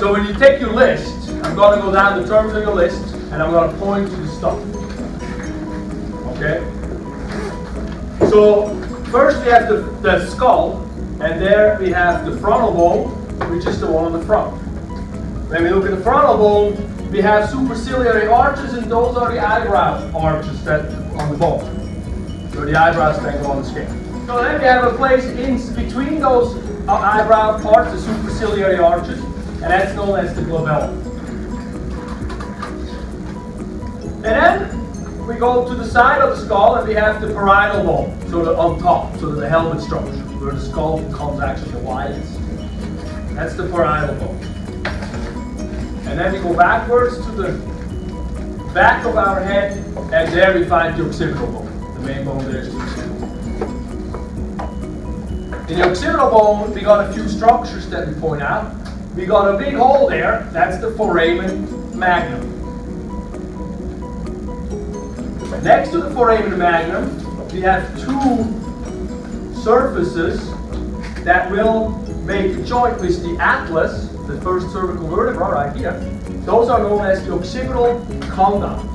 So when you take your list, I'm going to go down the terms of your list, and I'm going to point to the stuff. Okay? So first we have the skull, and there we have the frontal bone, which is the one on the front. When we look at the frontal bone, we have superciliary arches, and those are the eyebrow arches that on the bone. So the eyebrows then go on the skin. So then we have a place in between those eyebrow parts, the superciliary arches, and that's known as the glabella. And then we go to the side of the skull, and we have the parietal bone, so on top, so the helmet structure, where the skull becomes actually the widest. That's the parietal bone. And then we go backwards to the back of our head, and there we find the occipital bone. The main bone there is the occipital bone. In the occipital bone, we got a few structures that we point out. We got a big hole there, that's the foramen magnum. Next to the foramen magnum, we have two surfaces that will make a joint with the atlas, the first cervical vertebra right here. Those are known as the occipital condyles.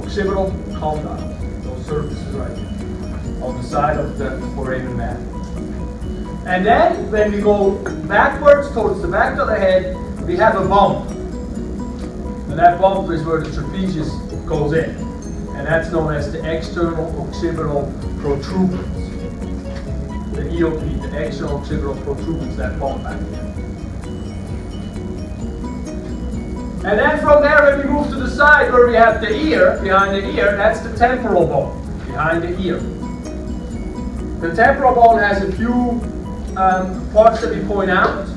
Occipital condyles, those surfaces right here, on the side of the foramen magnum. And then, when we go backwards towards the back of the head, we have a bump. And that bump is where the trapezius goes in. And that's known as the external occipital protuberance. The EOP, the external occipital protuberance, that bump back here. And then from there, when we move to the side where we have the ear, behind the ear, that's the temporal bone, behind the ear. The temporal bone has a few parts that we point out.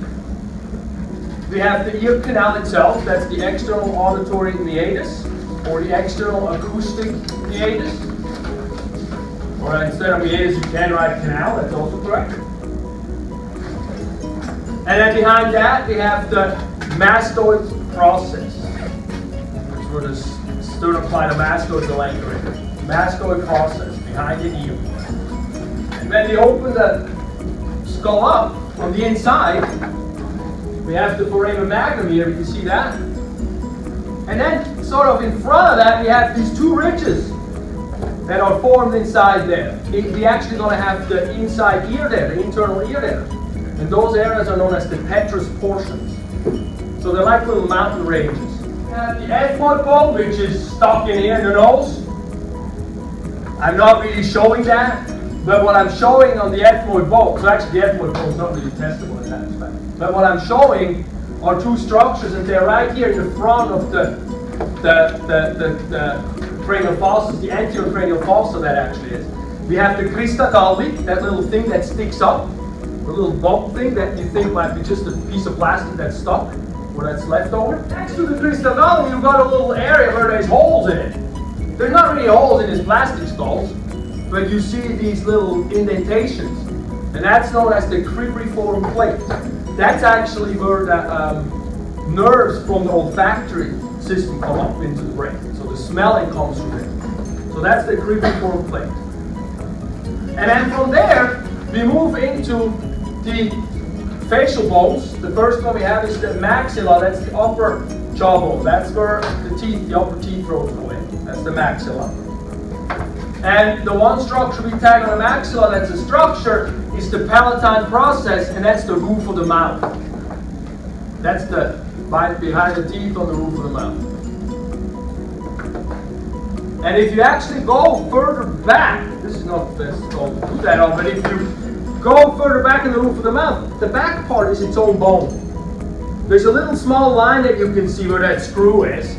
We have the ear canal itself, that's the external auditory meatus, or the external acoustic meatus. Or instead of meatus, you can write canal, that's also correct. And then behind that, we have the mastoid process, which were the sternocleidomastoid, the length right here. Mastoid process, behind the ear. And when we open the skull up on the inside, we have the foramen magnum here, you can see that. And then, sort of in front of that, we have these two ridges that are formed inside there. We're actually going to have the inside ear there, the internal ear there. And those areas are known as the petrous portions. So they're like little mountain ranges. We have the ethmoid bone, which is stuck in here in the nose. I'm not really showing that. But what I'm showing on the ethmoid bone, so actually the ethmoid bone is not really testable in that respect. But what I'm showing are two structures, and they're right here in the front of the cranial fossa, the anterior cranial fossa that actually is. We have the crista galbi, that little thing that sticks up, the little bump thing that you think might be just a piece of plastic that's stuck, or that's left over. Next to the crista galbi, you've got a little area where there's holes in it. There's not really holes in his plastic skulls, but you see these little indentations, and that's known as the cribriform plate. That's actually where the nerves from the olfactory system come up into the brain. So the smelling comes from there. So that's the cribriform plate. And then from there, we move into the facial bones. The first one we have is the maxilla, that's the upper jawbone. That's where the teeth, the upper teeth rows go in. That's the maxilla. And the one structure we tag on the maxilla that's a structure is the palatine process, and that's the roof of the mouth. That's the bite behind the teeth on the roof of the mouth. And if you actually go further back, this is not the best to do that on, but if you go further back in the roof of the mouth, the back part is its own bone. There's a little small line that you can see where that screw is.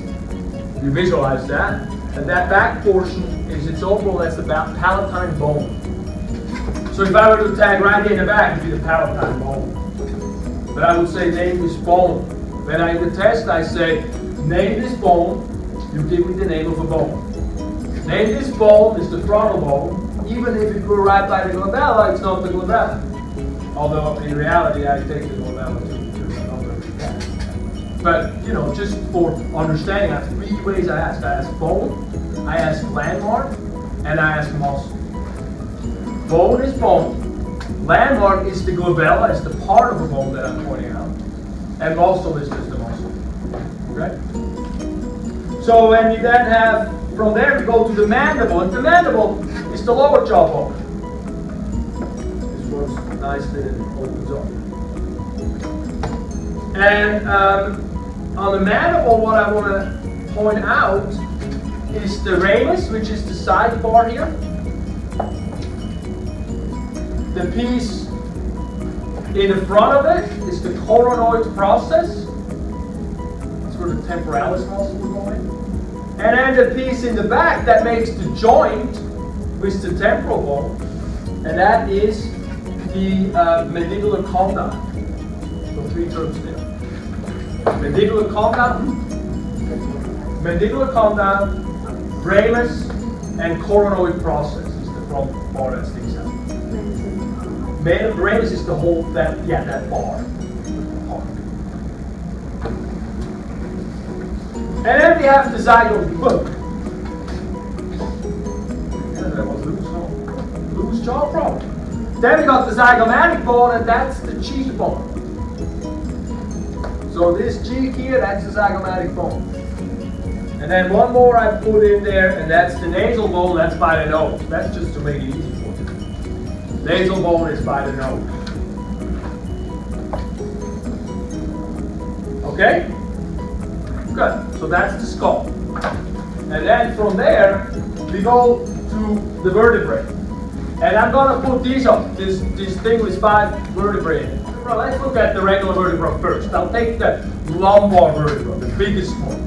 You visualize that. And that back portion is its own bone, that's the palatine bone. So if I were to tag right here in the back, it'd be the palatine bone. But I would say name this bone. When I in the test, I say, name this bone, you give me the name of a bone. Name this bone is the frontal bone. Even if it grew right by the glabella, it's not the glabella. Although in reality, I take the glabella to But, you know, just for understanding, I have three ways I ask. I ask bone, I ask landmark, and I ask muscle. Bone is bone. Landmark is the glabella, it's the part of the bone that I'm pointing out. and muscle is just a muscle. Okay? So when you then have, from there we go to the mandible, and the mandible is the lower jaw bone. This works nicely and opens up. And on the mandible, what I want to point out is the ramus, which is the sidebar here. The piece in the front of it is the coronoid process. That's where the temporalis muscle will go in. And then the piece in the back that makes the joint with the temporal bone, and that is the mandibular condyle. So 3 terms there. Mandibular condyle, ramus, and coronoid process is the front bar that sticks out. Ramus is the whole, that bar. And then we have the zygomatic. That was loose jaw problem. Then we got the zygomatic bone, and that's the cheek bone. So this cheek here, that's the zygomatic bone. And then one more I put in there, and that's the nasal bone, that's by the nose. That's just to make it easy for you. Nasal bone is by the nose. Okay? Good. So that's the skull. And then from there, we go to the vertebrae. And I'm going to put these up, this thing with 5 vertebrae. Well, let's look at the regular vertebra first. I'll take the lumbar vertebra, the biggest one.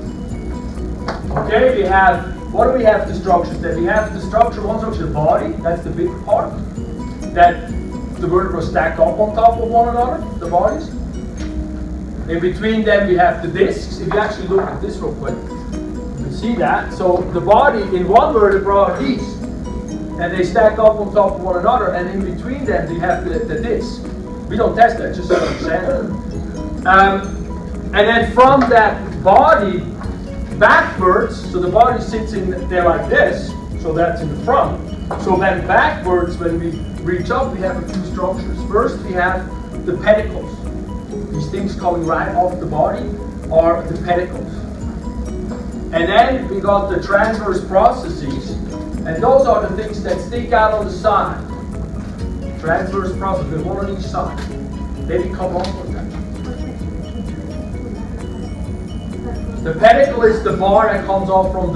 Okay, we have, what do we have the structures then? We have the structure, one structure, the body, that's the big part. That the vertebrae stack up on top of one another, the bodies. In between them we have the discs. If you actually look at this real quick, you can see that. So the body in one vertebra are these. And they stack up on top of one another, and in between them we have the disc. We don't test that, just so you understand. And then from that body backwards, so the body sits in there like this, so that's in the front. So then backwards, when we reach up, we have a few structures. First, we have the pedicles. These things coming right off the body are the pedicles. And then we got the transverse processes, and those are the things that stick out on the side. Transverse process, there's one on each side. They become off like that. The pedicle is the bar that comes off from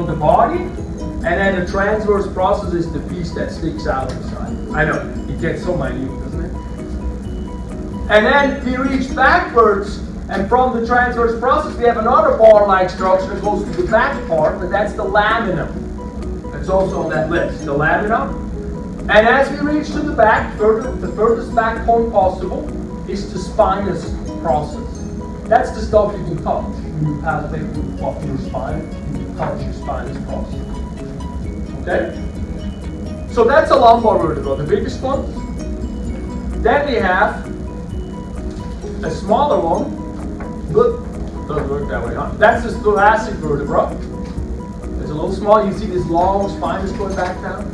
the body, and then the transverse process is the piece that sticks out on the side. I know, it gets so minute, doesn't it? And then we reach backwards, and from the transverse process we have another bar-like structure that goes to the back part, and that's the lamina. That's also on that list, the lamina. And as we reach to the back, the furthest back point possible is the spinous process. That's the stuff you can touch. When you palpate up your spine, you can touch your spinous process. Okay? So that's a lumbar vertebra, the biggest one. Then we have a smaller one. Good. Doesn't work that way, huh? That's the thoracic vertebra. It's a little small. You see this long spine is going back down.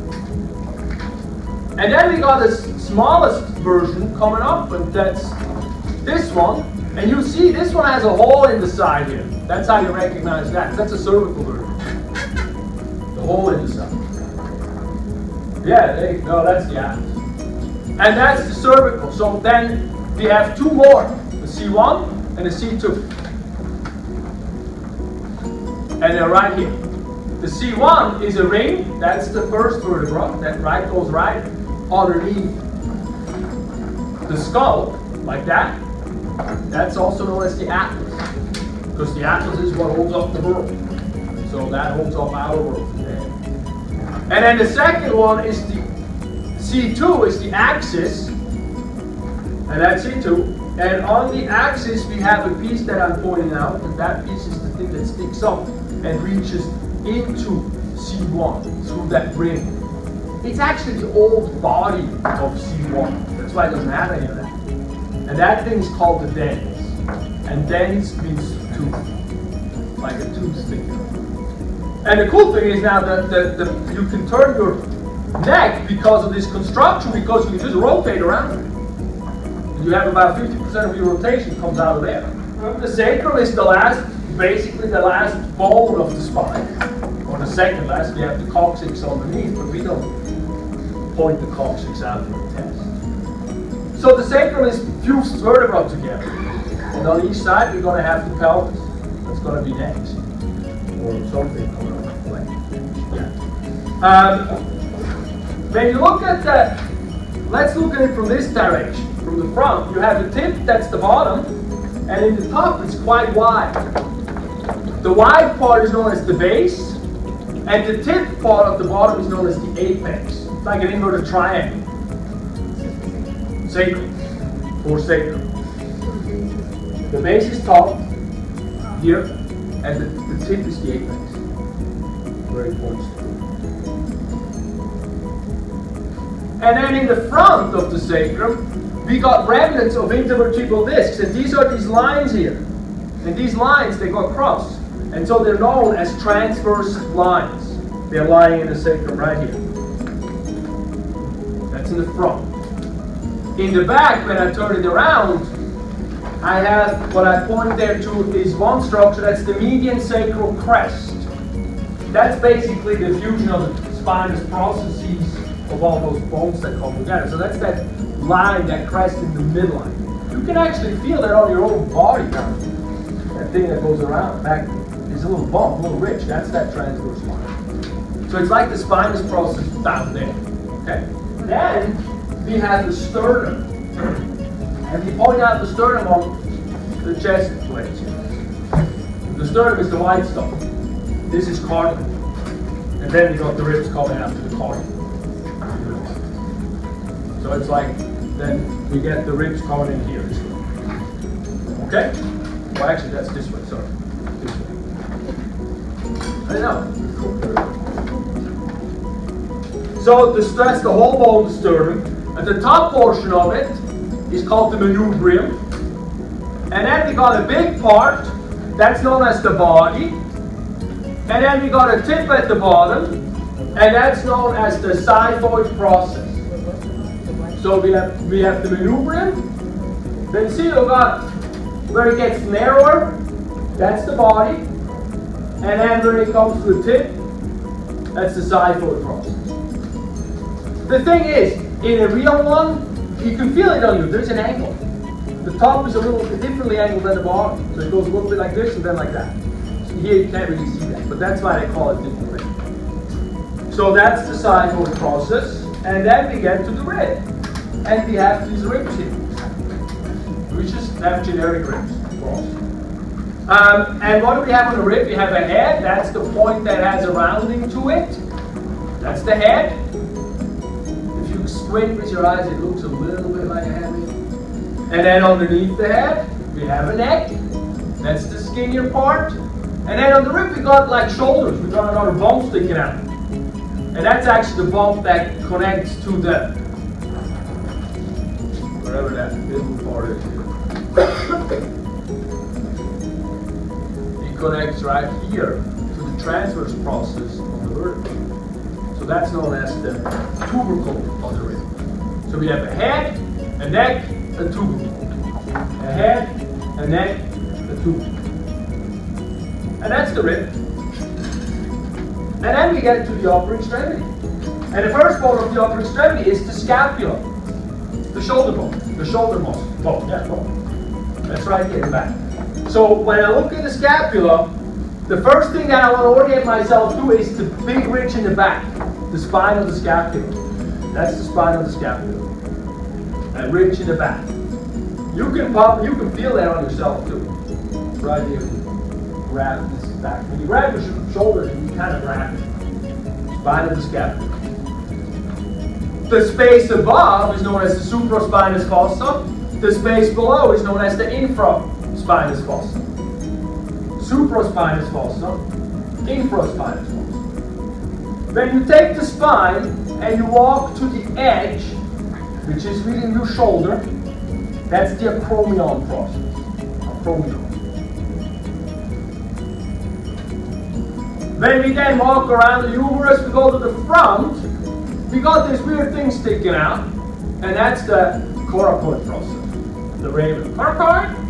And then we got the smallest version coming up, and that's this one. And you see this one has a hole in the side here. That's how you recognize that. That's a cervical vertebra. The hole in the side. Yeah, there you go. That's the atlas. And that's the cervical. So then we have 2 more, the C1 and the C2. And they're right here. The C1 is a ring. That's the first vertebra. That goes right underneath the skull, like that. That's also known as the atlas, because the atlas is what holds up the world. So that holds up our world today. And then the second one is the C2 is the axis, and that's C2. And on the axis we have a piece that I'm pointing out, and that piece is the thing that sticks up and reaches into C1 through that ring. It's actually the old body of C1. That's why it doesn't have any of that. And that thing is called the dens. And dens means tooth, like a tooth stick. And the cool thing is now that you can turn your neck because of this construction, because you can just rotate around it. You have about 50% of your rotation comes out of there. The sacrum is basically the last bone of the spine. Or the second last. We have the coccyx underneath, but we don't point the coccyx out for the test. So the sacrum is fused vertebra together. And on each side, we're going to have the pelvis. That's going to be next. Or something coming up. When you look at that, let's look at it from this direction. From the front, you have the tip, that's the bottom, and in the top, it's quite wide. The wide part is known as the base, and the tip part of the bottom is known as the apex. It's like an inverted triangle. Sacrum, or sacrum. The base is top, here, and the tip is the apex. Where it points to. And then in the front of the sacrum, we got remnants of intervertebral discs, and these are these lines here. And these lines, they go across. And so they're known as transverse lines. They're lying in the sacrum right here. That's in the front. In the back, when I turn it around, I have what I point there to is one structure, that's the median sacral crest. That's basically the fusion of the spinous processes of all those bones that come together. So that's that line, that crest in the midline. You can actually feel that on your own body now. That thing that goes around back is a little bump, a little ridge. That's that transverse line. So it's like the spinous process down there. Okay. Then we have the sternum, and we point out the sternum on the chest plate. The sternum is the white stuff. This is cartilage, and then we got the ribs coming after the cartilage. So it's like, then we get the ribs coming in here. Okay? Well, actually, that's this way, sorry. This way. I know. So, that's the whole bone, the sternum. And the top portion of it is called the manubrium. And then we got a big part, that's known as the body. And then we got a tip at the bottom, and that's known as the xiphoid process. So we have the manubrium. Then see, you got where it gets narrower, that's the body. And then when it comes to the tip, that's the xiphoid process. The thing is, in a real one, you can feel it on you. There's an angle. The top is a little bit differently angled than the bottom. So it goes a little bit like this and then like that. So here you can't really see that, but that's why they call it differently. So that's the xiphoid process. And then we get to the rib. And we have these ribs here. We just have generic ribs, of course. And what do we have on the rib? We have a head. That's the point that has a rounding to it. That's the head. If you squint with your eyes, it looks a little bit like a head. And then underneath the head, we have a neck. That's the skinnier part. And then on the rib, we got like shoulders. We got another bump sticking out. And that's actually the bump that connects to the, whatever that middle part is here. It connects right here to the transverse process of the vertebrae. So that's known as the tubercle of the rib. So we have a head, a neck, a tubercle. A head, a neck, a tubercle. And that's the rib. And then we get to the upper extremity. And the first bone of the upper extremity is the scapula. The shoulder bone. The shoulder muscle. Bone, yeah, bone. That's right here in the back. So when I look at the scapula, the first thing that I want to orient myself to is the big ridge in the back. The spine of the scapula. That's the spine of the scapula. That ridge in the back. You can feel that on yourself too. Right here. Grab this back. When you grab your shoulder, you kind of grab it. Spine of the scapula. The space above is known as the supraspinous fossa. The space below is known as the infraspinous fossa. Supraspinous fossa, infraspinous fossa. When you take the spine and you walk to the edge, which is really your shoulder, that's the acromion process. Acromion. When we then walk around the humerus, we go to the front, we got this weird thing sticking out, and that's the coracoid process. the raven. Karkar!